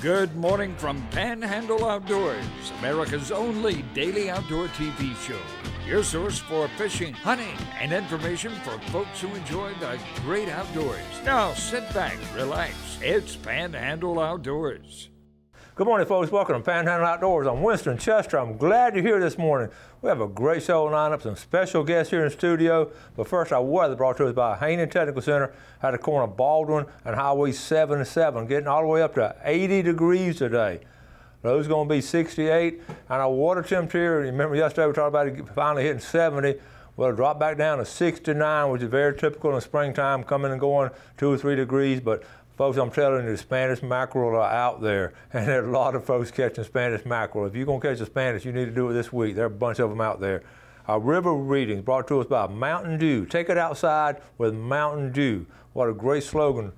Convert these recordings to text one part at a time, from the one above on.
Good morning from Panhandle Outdoors, America's only daily outdoor TV show. Your source for fishing, hunting, and information for folks who enjoy the great outdoors. Now sit back, relax. It's Panhandle Outdoors. Good morning, folks. Welcome to Panhandle Outdoors. I'm Winston Chester. I'm glad you're here this morning. We have a great show lineup, some special guests here in the studio. But first, our weather brought to us by Haney Technical Center at the corner of Baldwin and Highway 77, getting all the way up to 80 degrees today. Lows going to be 68, and our water temperature, remember yesterday we talked about it finally hitting 70. Well, it'll drop back down to 69, which is very typical in the springtime, coming and going 2 or 3 degrees. But folks, I'm telling you, the Spanish mackerel are out there, and there are a lot of folks catching Spanish mackerel. If you're going to catch a Spanish, you need to do it this week. There are a bunch of them out there. Our river readings brought to us by Mountain Dew. Take it outside with Mountain Dew. What a great slogan.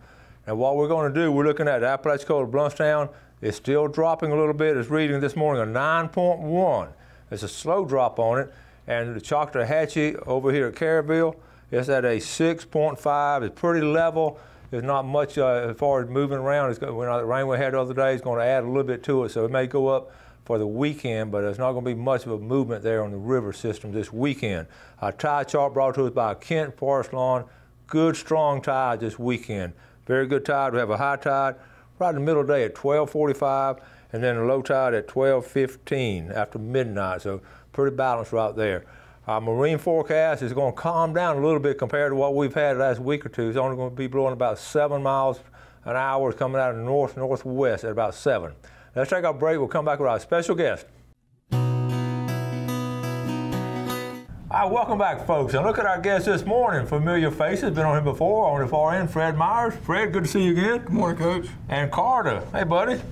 And what we're going to do, we're looking at the Apalachicola Bluntstown. It's still dropping a little bit. It's reading this morning a 9.1. It's a slow drop on it. And the Choctawhatchee over here at Caryville, it's at a 6.5. It's pretty level. There's not much as far as moving around. The rain we had the other day is going to add a little bit to it, so it may go up for the weekend, but there's not going to be much of a movement there on the river system this weekend. Our tide chart brought to us by Kent Forest Lawn. Good, strong tide this weekend. Very good tide. We have a high tide right in the middle of the day at 12:45, and then a low tide at 12:15 after midnight, so pretty balanced right there. Our marine forecast is going to calm down a little bit compared to what we've had the last week or two. It's only going to be blowing about 7 miles an hour. It's coming out of the northwest at about 7. Let's take our break. We'll come back with our special guest. All right, welcome back, folks. And look at our guest this morning. Familiar faces, been on here before. On the far end, Fred Myers. Fred, good to see you again. Good morning, Coach. And Carter. Hey, buddy.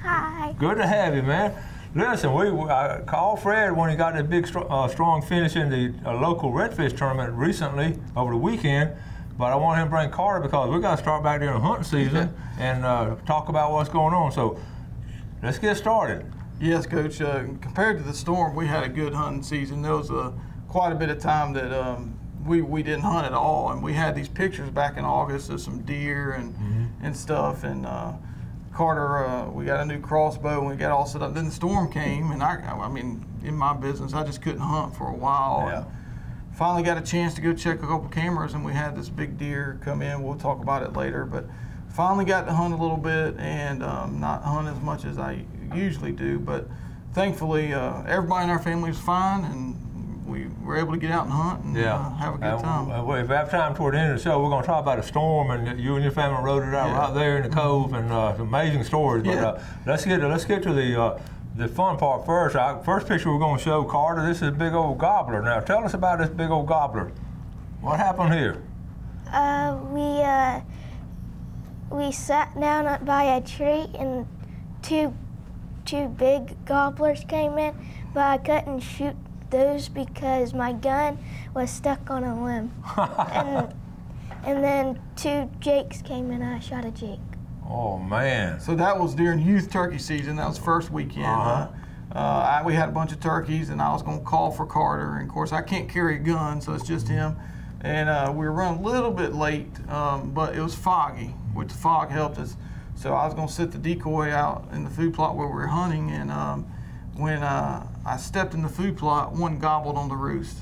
Hi. Good to have you, man. Listen, I called Fred when he got that big, strong finish in the local redfish tournament recently over the weekend. But I want him to bring Carter because we got to start back during hunting season and talk about what's going on. So let's get started. Yes, Coach. Compared to the storm, we had a good hunting season. There was quite a bit of time that we didn't hunt at all, and we had these pictures back in August of some deer and stuff. And Carter, we got a new crossbow and we got all set up. Then the storm came, and I mean, in my business, I just couldn't hunt for a while. Yeah. And finally got a chance to go check a couple cameras, and we had this big deer come in. We'll talk about it later, but finally got to hunt a little bit and not hunt as much as I usually do. But thankfully, everybody in our family was fine, and we were able to get out and hunt and have a good time. If we have time toward the end of the show, we're going to talk about a storm, and you and your family rode it out right there in the cove, and amazing stories. But let's get to the fun part first. Our first picture we're going to show, Carter. This is a big old gobbler. Now tell us about this big old gobbler. What happened here? We sat down by a tree and two big gobblers came in, but I couldn't shoot those because my gun was stuck on a limb. and then 2 jakes came in and I shot a jake. Oh, man. So that was during youth turkey season. That was first weekend. We had a bunch of turkeys, and I was going to call for Carter. And, of course, I can't carry a gun, so it's just him. And we were running a little bit late, but it was foggy, which the fog helped us. So I was going to set the decoy out in the food plot where we were hunting, and when I stepped in the food plot, one gobbled on the roost.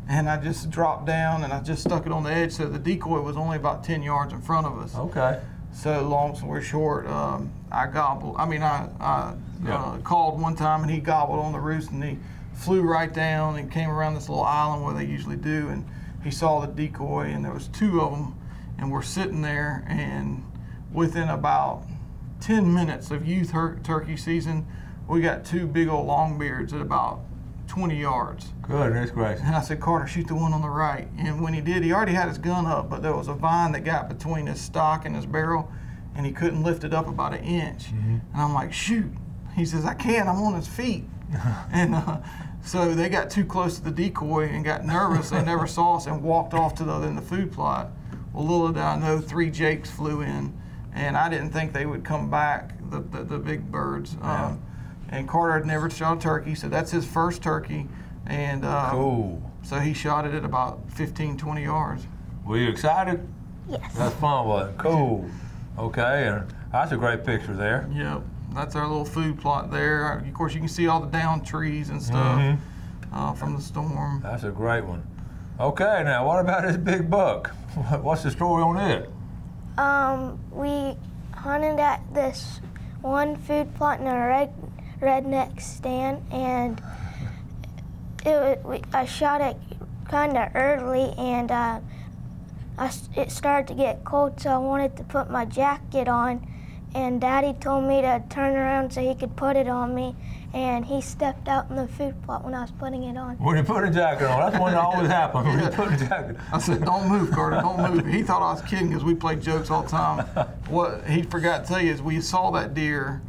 And I just dropped down and I just stuck it on the edge, so the decoy was only about 10 yards in front of us. Okay. So long story short, I called one time and he gobbled on the roost, and he flew right down and came around this little island where they usually do, and he saw the decoy, and there was 2 of them, and we're sitting there, and within about 10 minutes of youth turkey season, we got 2 big old longbeards at about 20 yards. Goodness gracious. And I said, Carter, shoot the one on the right. And when he did, he already had his gun up, but there was a vine that got between his stock and his barrel, and he couldn't lift it up about 1 inch. And I'm like, shoot. He says, I can't, I'm on his feet. And so they got too close to the decoy and got nervous. They never saw us and walked off to the other end of the food plot. Well, little did I know, 3 jakes flew in, and I didn't think they would come back, the big birds. And Carter had never shot a turkey, so that's his first turkey. And cool. So he shot it at about 15, 20 yards. Were you excited? Yes. That's fun, wasn't it? Cool. Okay, and that's a great picture there. Yep. That's our little food plot there. Of course, you can see all the downed trees and stuff from the storm. That's a great one. Okay, now what about this big buck? What's the story on it? We hunted at this one food plot in a redneck stand, and I shot it kind of early, and it started to get cold, so I wanted to put my jacket on, and Daddy told me to turn around so he could put it on me, and he stepped out in the food plot when I was putting it on. When you put a jacket on, that's when it always happens, when you put a jacket. I said, don't move, Carter, don't move. He thought I was kidding because we played jokes all the time. What he forgot to tell you is we saw that deer.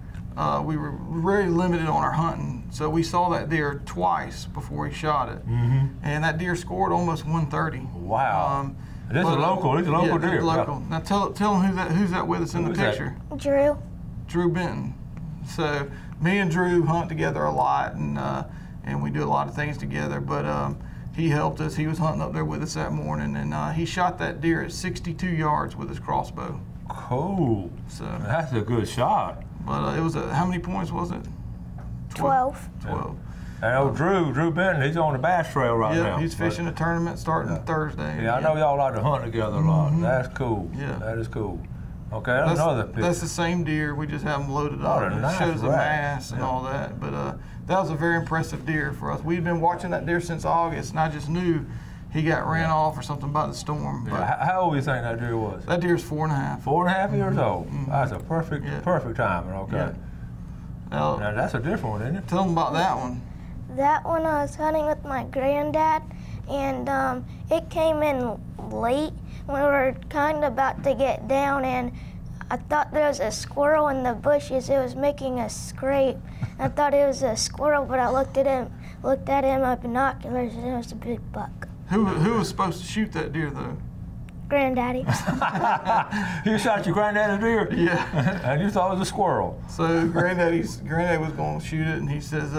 We were very limited on our hunting, so we saw that deer twice before he shot it. And that deer scored almost 130. Wow. This is a local deer. Local. Now tell them who's that with us in the picture. Drew. Drew Benton. So me and Drew hunt together a lot, and we do a lot of things together. But he helped us. He was hunting up there with us that morning, and he shot that deer at 62 yards with his crossbow. Cool. So that's a good shot. But it was how many points was it? 12. 12. And old Drew Benton, he's on the bass trail right now. Yeah, he's fishing a tournament starting Thursday. Yeah, I know y'all like to hunt together a lot. That's cool. Yeah. That is cool. Okay, that's another picture. That's the same deer. We just have them loaded up. Oh, And nice it shows the rack. mass and all that. But that was a very impressive deer for us. We'd been watching that deer since August, and I just knew he got ran off or something by the storm. But how old do you think that deer was? that deer's 4.5. 4.5 years old. That's a perfect timing. Okay. Yeah. Now that's a different one, isn't it? Tell them about that one. That one I was hunting with my granddad, and it came in late when we were kind of about to get down, and I thought there was a squirrel in the bushes. It was making a scrape. I thought it was a squirrel, but I looked at him with binoculars, and it was a big buck. Who was supposed to shoot that deer though? Granddaddy. You shot your granddad's deer? Yeah. And you thought it was a squirrel. So Granddaddy was going to shoot it, and he says,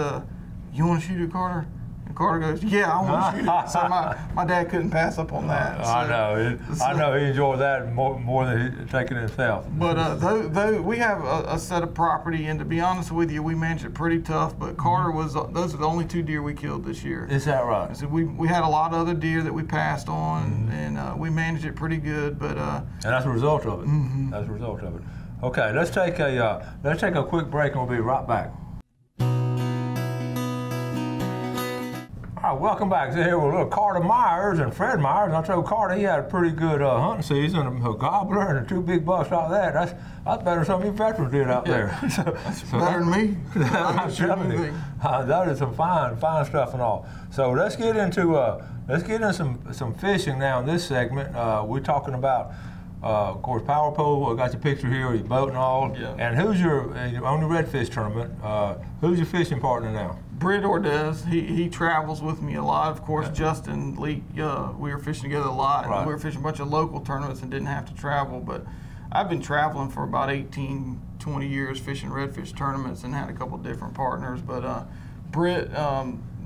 "You want to shoot it, Carter?" And Carter goes, "Yeah, I want to shoot it." So my dad couldn't pass up on that. So, I know he enjoyed that more than he taking it himself. But though we have a set of property, and to be honest with you, we managed it pretty tough. But Carter those are the only 2 deer we killed this year. Is that right? So we had a lot of other deer that we passed on, and we managed it pretty good. But and that's a result of it. That's a result of it. Okay, let's take a quick break, and we'll be right back. All right, welcome back. So here with little Carter Myers and Fred Myers. And I told Carter he had a pretty good hunting season, a gobbler and 2 big bucks like that. That's better than some of you veterans did out there. That's better than me. I'm telling you, that is some fine stuff and all. So let's get into some fishing now in this segment. We're talking about, of course, power pole. I got the picture here with your boat and all. Yeah. And who's your on the redfish tournament? Who's your fishing partner now? Britt Ordez, he travels with me a lot. Of course, Justin Leak, we were fishing together a lot. Right. We were fishing a bunch of local tournaments and didn't have to travel. But I've been traveling for about 18, 20 years fishing redfish tournaments and had a couple different partners. But Britt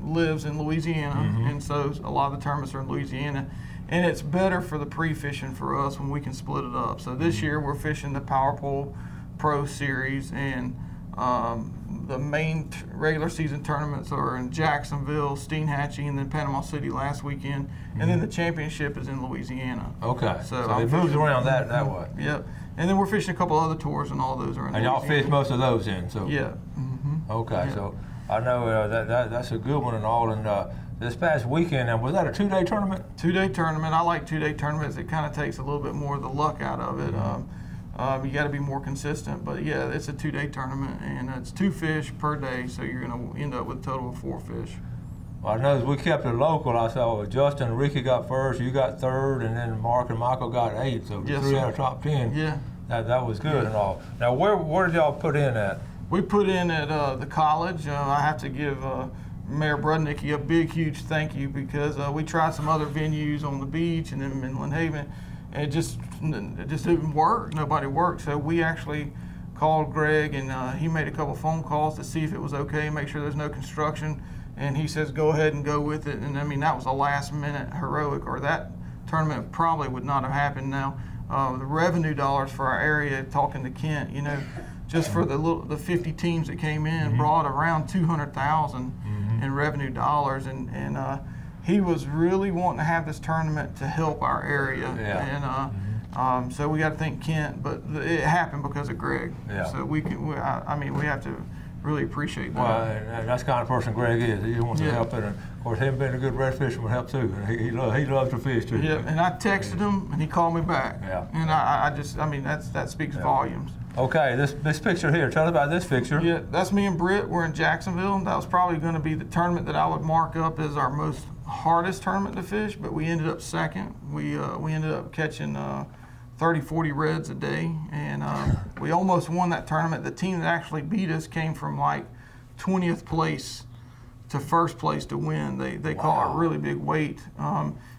lives in Louisiana, and so a lot of the tournaments are in Louisiana. And it's better for the pre-fishing for us when we can split it up. So this year we're fishing the Power Pole Pro Series, and the main regular season tournaments are in Jacksonville, Steinhatchee, and then Panama City last weekend. And then the championship is in Louisiana. Okay, so it I'm moves around that way. Yep. And then we're fishing a couple other tours, and all those are in And y'all Louisiana. fish most of those in, so. Yeah. Okay, Yeah. so I know that's a good one and all. And this past weekend, now, was that a 2-day tournament? 2-day tournament. I like 2-day tournaments. It kind of takes a little bit more of the luck out of it. You got to be more consistent. But yeah, it's a 2-day tournament, and it's 2 fish per day, so you're going to end up with a total of 4 fish. Well, I know we kept it local. I saw Justin and Ricky got first, you got third, and then Mark and Michael got 8. So Yes, 3 sir. out of top 10. Yeah. That was good and all. Now, where did y'all put in at? We put in at the college. I have to give Mayor Brudnicki a big, huge thank you, because we tried some other venues on the beach and in Midland Haven, and it just didn't work. Nobody worked. So we actually called Greg, and he made a couple phone calls to see if it was okay, make sure there's no construction, and he says go ahead and go with it. And I mean, that was a last minute heroic, or that tournament probably would not have happened now. The revenue dollars for our area, talking to Kent, just for the 50 teams that came in, brought around 200,000 in revenue dollars, and he was really wanting to have this tournament to help our area, and so we got to thank Kent, but it happened because of Greg. So we have to really appreciate that. Well, and that's the kind of person Greg is. He wants to help it, and of course, him being a good red fisherman help too. And he loves to fish too. Yeah, and I texted him, and he called me back. And that speaks volumes. Okay, this picture here. Tell us about this picture. Yeah, that's me and Britt. We're in Jacksonville. That was probably going to be the tournament that I would mark up as our most hardest tournament to fish, but we ended up second. We ended up catching 30, 40 reds a day, and we almost won that tournament. The team that actually beat us came from like 20th place to first place to win. They call it a really big weight.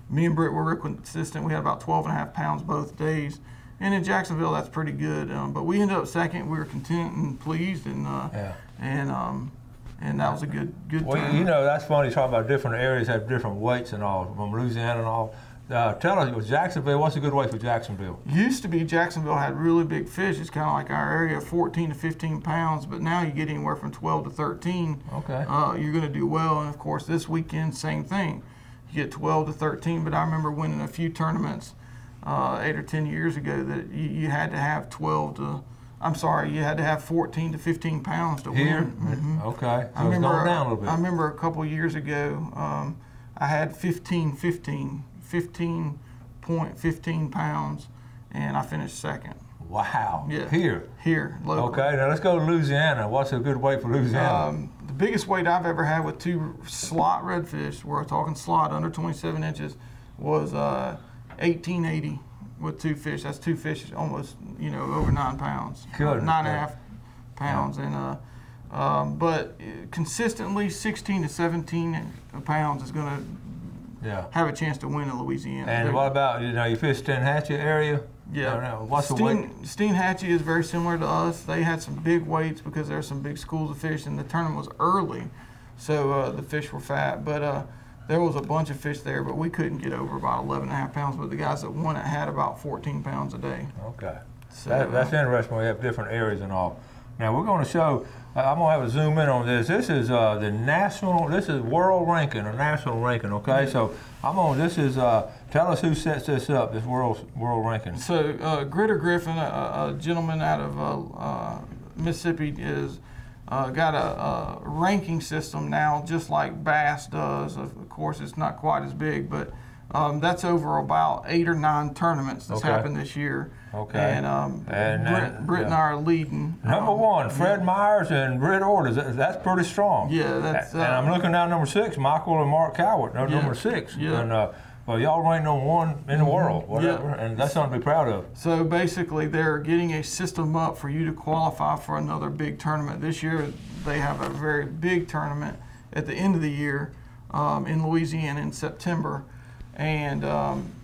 Me and Britt were real consistent. We had about 12.5 pounds both days. And in Jacksonville, that's pretty good. But we ended up second. We were content and pleased, and that was a good tournament. You know, that's funny. Talking about different areas have different weights and all, from Louisiana and all. Tell us, Jacksonville, what's a good weight for Jacksonville? Used to be Jacksonville had really big fish. It's kind of like our area, 14 to 15 pounds, but now you get anywhere from 12 to 13. Okay. You're going to do well, and of course this weekend, same thing. You get 12 to 13, but I remember winning a few tournaments 8 or 10 years ago that you had to have 14 to 15 pounds to win. Okay, so it's going down a little bit. I remember a couple years ago, I had 15.15 pounds, and I finished second. Wow. Yeah. Here, local. Okay, now let's go to Louisiana. What's a good weight for Louisiana? The biggest weight I've ever had with 2 slot redfish, we're talking slot under 27 inches, was 1880 with 2 fish. That's 2 fish, almost over 9 pounds. Good. 9.5 pounds, and but consistently 16 to 17 pounds is going to have a chance to win in Louisiana. And what about, you fish Steinhatchee area? Yeah. What's the weight? Steinhatchee is very similar to us. They had some big weights because there's some big schools of fish, and the tournament was early, so the fish were fat. But there was a bunch of fish there, but we couldn't get over about 11.5 pounds. But the guys that won it had about 14 pounds a day. Okay. So, that's interesting. We have different areas and all. Now we're going to show. I'm going to have a zoom in on this. This is the national. This is world ranking or national ranking. Okay, so This is. Tell us who sets this up. This world ranking. So Gritter Griffin, a gentleman out of Mississippi, is got a ranking system now, just like Bass does. Of course, it's not quite as big, but that's over about 8 or 9 tournaments that's happened this year. Okay. And Britt and I are leading. Number 1, Fred Myers and Britt Orders. That's pretty strong. Yeah, that's. And I'm looking down number 6, Michael and Mark Cowart. Number 6. Yeah. And well, y'all ranked number 1 in the world, whatever, and that's something to be proud of. So basically, they're getting a system up for you to qualify for another big tournament. This year, they have a very big tournament at the end of the year in Louisiana in September. And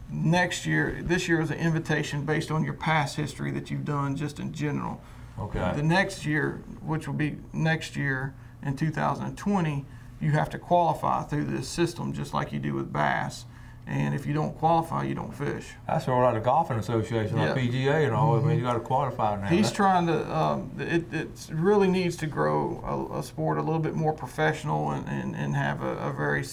this year is an invitation based on your past history that you've done just in general. Okay. The next year, which will be next year in 2020, you have to qualify through this system just like you do with bass. And if you don't qualify, you don't fish. That's all right, the golfing association, like PGA and all. I mean, you got to qualify now. He's trying to. It really needs to grow a sport a little bit more professional and have a very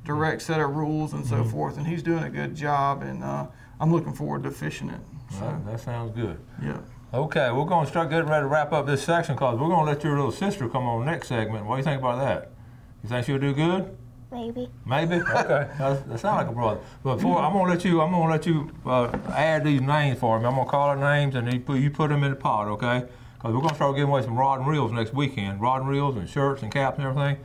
direct set of rules and so forth. And he's doing a good job, and I'm looking forward to fishing it. So. That sounds good. Yeah. Okay, we're going to start getting ready to wrap up this section because we're going to let your little sister come on next segment. What do you think about that? You think she'll do good? Maybe. Maybe? Okay. That sounds like a brother. But before, I'm gonna let you add these names for me. I'm gonna call her names and you put them in the pot, okay? Because we're gonna start giving away some rod and reels next weekend. Rod and reels and shirts and caps and everything.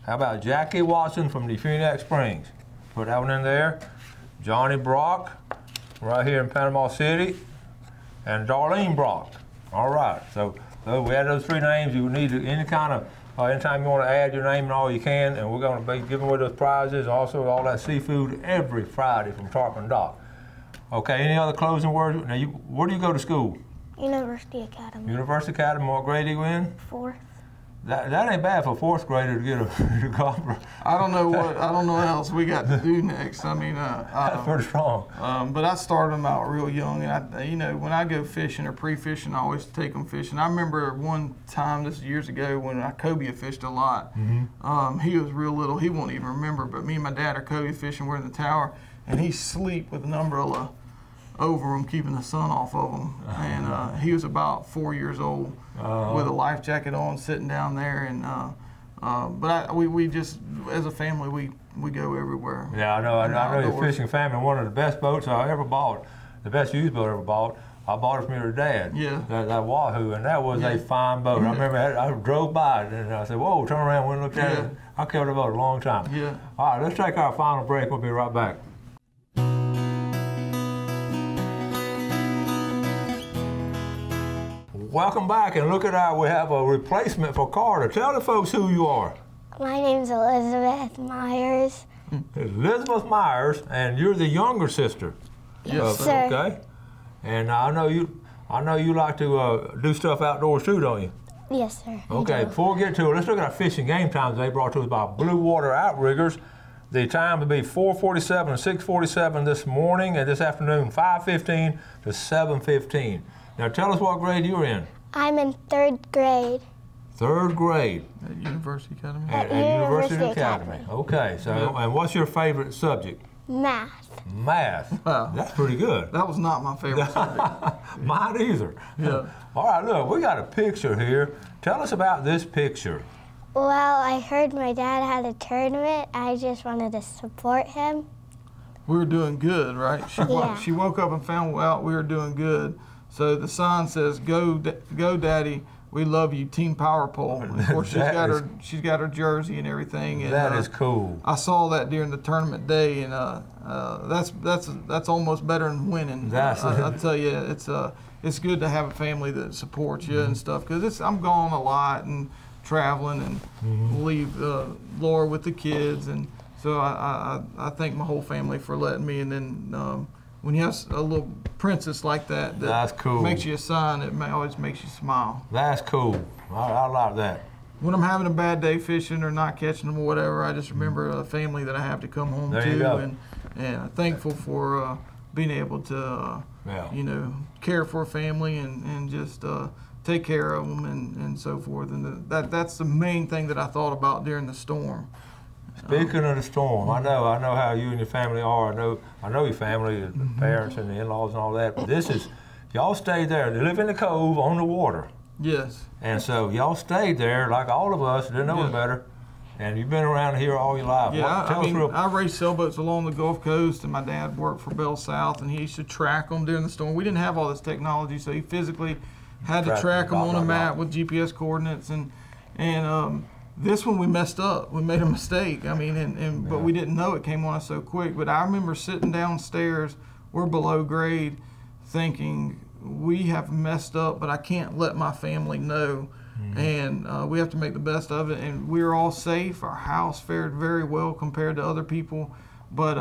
How about Jackie Watson from the Phoenix Springs? Put that one in there. Johnny Brock, right here in Panama City, and Darlene Brock. All right. So we had those 3 names. You need any kind of. Anytime you want to add your name and all, you can, and we're going to be giving away those prizes, also all that seafood every Friday from Tarpon Dock. Okay, any other closing words? Now, where do you go to school? University Academy. University Academy. What grade are you in? 4th. That ain't bad for a 4th grader to get a gobbler. I don't know what else we got to do next. I mean, That's pretty strong. but I started them out real young, and you know, when I go fishing or pre-fishing, I always take them fishing. I remember one time, this is years ago, when I cobia fished a lot. He was real little. He won't even remember, but me and my dad are cobia fishing. We're in the tower, and he's asleep with an umbrella over him, keeping the sun off of him. And he was about 4 years old with a life jacket on, sitting down there. And we just, as a family, we go everywhere. Yeah, I know you're fishing family. One of the best boats I ever bought, the best used boat I ever bought, I bought it from your dad. Yeah. That Wahoo, and that was a fine boat. I remember I drove by it, and I said, whoa, turn around and look at it. I kept the boat a long time. Yeah. All right, let's take our final break. We'll be right back. Welcome back, and look at we have a replacement for Carter. Tell the folks who you are. My name's Elizabeth Myers. Elizabeth Myers, and you're the younger sister. Yes, sir. Okay. And I know you like to do stuff outdoors too, don't you? Yes, sir. Okay, before we get to it, let's look at our fishing game times they brought to us by Blue Water Outriggers. The time will be 4:47 and 6:47 this morning, and this afternoon 5:15 to 7:15. Now tell us what grade you're in. I'm in 3rd grade. 3rd grade. At University Academy. At University Academy. Okay, so and what's your favorite subject? Math. Math. Wow. That's pretty good. That was not my favorite subject. Mine either. Yeah. All right, look, we got a picture here. Tell us about this picture. Well, I heard my dad had a tournament. I just wanted to support him. We were doing good, right? Yeah. She woke up and found out we were doing good. So the sign says, "Go, Daddy, we love you, Team Power Pole." And of course, she's got her jersey and everything. And, that is cool. I saw that during the tournament day, and that's almost better than winning. I tell you, it's good to have a family that supports you and stuff. Because I'm gone a lot and traveling and leave Laura with the kids, and so I thank my whole family for letting me. And then when you have a little princess like that, that's cool. Makes you a sign. It always makes you smile. That's cool. I like that. When I'm having a bad day fishing or not catching them or whatever, I just remember a family that I have to come home there to, you go. and I'm thankful for being able to, care for a family and just take care of them and so forth. And that's the main thing that I thought about during the storm. Speaking of the storm, I know how you and your family are. I know your family, the parents and the in-laws and all that. But y'all stayed there. They live in the cove on the water. Yes. And so y'all stayed there like all of us, didn't know any better. And you've been around here all your life. Yeah, I raced sailboats along the Gulf Coast, and my dad worked for Bell South, and he used to track them during the storm. We didn't have all this technology, so he physically had to track them on a map with GPS coordinates. And this one we messed up. We made a mistake. I mean, but we didn't know it came on us so quick. But I remember sitting downstairs, we're below grade, thinking we have messed up, but I can't let my family know. And we have to make the best of it. And we were all safe. Our house fared very well compared to other people. But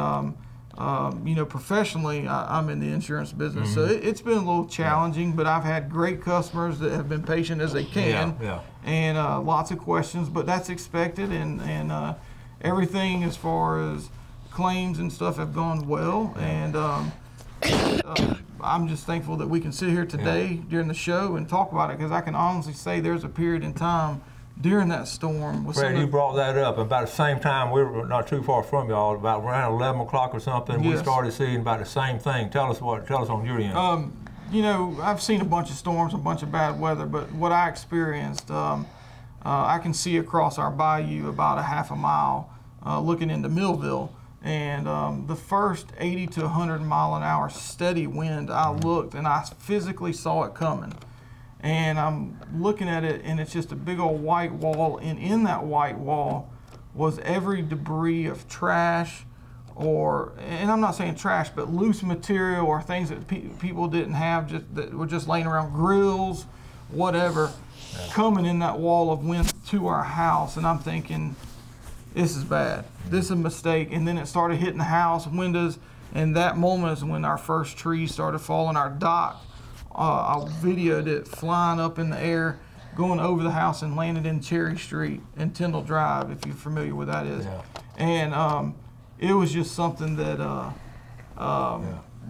professionally, I'm in the insurance business, so it's been a little challenging. But I've had great customers that have been patient as they can, and lots of questions. But that's expected, and everything as far as claims and stuff have gone well. And I'm just thankful that we can sit here today during the show and talk about it, because I can honestly say there's a period in time during that storm. Fred, you brought that up. About the same time, we were not too far from y'all, about around 11 o'clock or something, we started seeing about the same thing. Tell us on your end. I've seen a bunch of storms, a bunch of bad weather, but what I experienced, I can see across our bayou about a half a mile looking into Millville. And the first 80 to 100 mile an hour steady wind, I looked and I physically saw it coming. And I'm looking at it, and it's just a big old white wall, and in that white wall was every debris of trash, and I'm not saying trash, but loose material or things that people didn't have, that were just laying around, grills, whatever, coming in that wall of wind to our house. And I'm thinking, this is bad. This is a mistake. And then it started hitting the house, windows, and that moment is when our first trees started falling. Our dock, I videoed it flying up in the air, going over the house and landed in Cherry Street and Tyndall Drive, if you're familiar with that is. Yeah. And it was just something that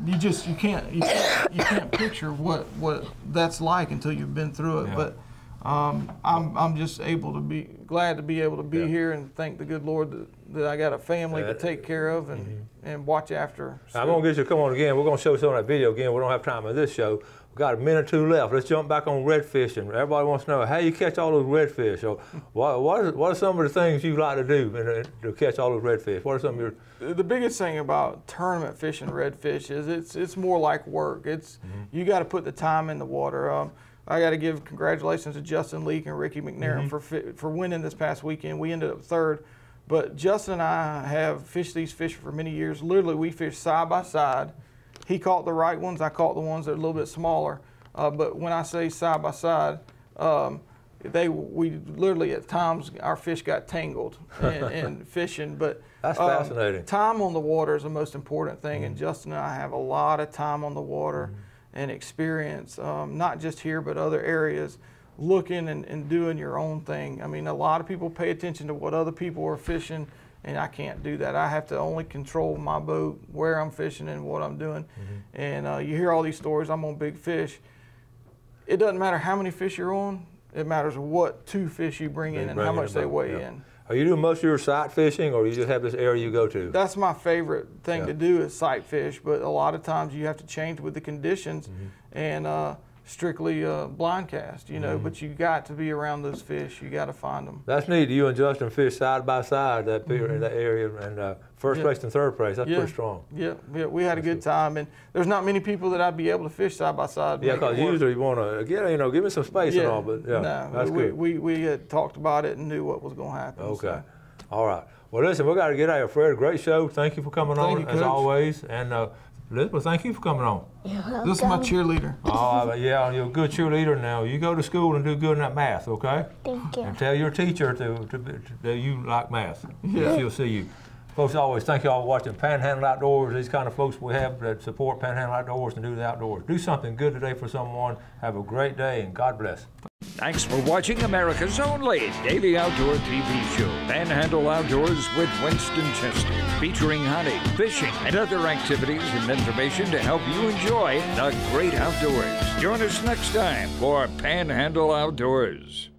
you can't picture what that's like until you've been through it. Yeah. But I'm just glad to be able to be here, and thank the good Lord that I got a family to take care of and watch after. So. I'm gonna get you to come on again. We're gonna show some of that video again. We don't have time in this show. We've got a minute or two left. Let's jump back on redfish, and everybody wants to know how you catch all those redfish. So what are some of the things you like to do to catch all those redfish? What are some of your... The biggest thing about tournament fishing redfish is it's more like work. It's you got to put the time in the water. I got to give congratulations to Justin Leake and Ricky McNair for winning this past weekend. We ended up third, but Justin and I have fished these fish for many years. Literally, we fished side by side. He caught the right ones. I caught the ones that are a little bit smaller. But when I say side by side, we literally at times our fish got tangled in fishing. But that's fascinating. Time on the water is the most important thing, and Justin and I have a lot of time on the water. And experience, not just here, but other areas, looking and doing your own thing. I mean, a lot of people pay attention to what other people are fishing, and I can't do that. I have to only control my boat, where I'm fishing and what I'm doing. And you hear all these stories, I'm on big fish. It doesn't matter how many fish you're on, it matters what two fish you bring in and how much they weigh in. Are you doing most of your sight fishing, or you just have this area you go to? That's my favorite thing to do is sight fish, but a lot of times you have to change with the conditions and strictly blind cast, you know, but you got to be around those fish. You got to find them. That's neat. You and Justin fish side by side in that area, and first place and third place. That's pretty strong. Yeah, we had a good time, and there's not many people that I'd be able to fish side by side. Yeah, because usually you want to give me some space and all, but that's good. We had talked about it and knew what was going to happen. Okay, so. All right. Well, listen, we got to get out of here, Fred. Great show. Thank you for coming on as always, and Elizabeth, thank you for coming on. This is my cheerleader. Oh, yeah, you're a good cheerleader now. You go to school and do good in that math, okay? Thank you. And tell your teacher that you like math. Yeah. She'll see you. Folks, always thank you all for watching Panhandle Outdoors. These kind of folks we have that support Panhandle Outdoors and do the outdoors. Do something good today for someone. Have a great day, and God bless. Thanks for watching America's only daily outdoor TV show, Panhandle Outdoors with Winston Chester, featuring hunting, fishing, and other activities and information to help you enjoy the great outdoors. Join us next time for Panhandle Outdoors.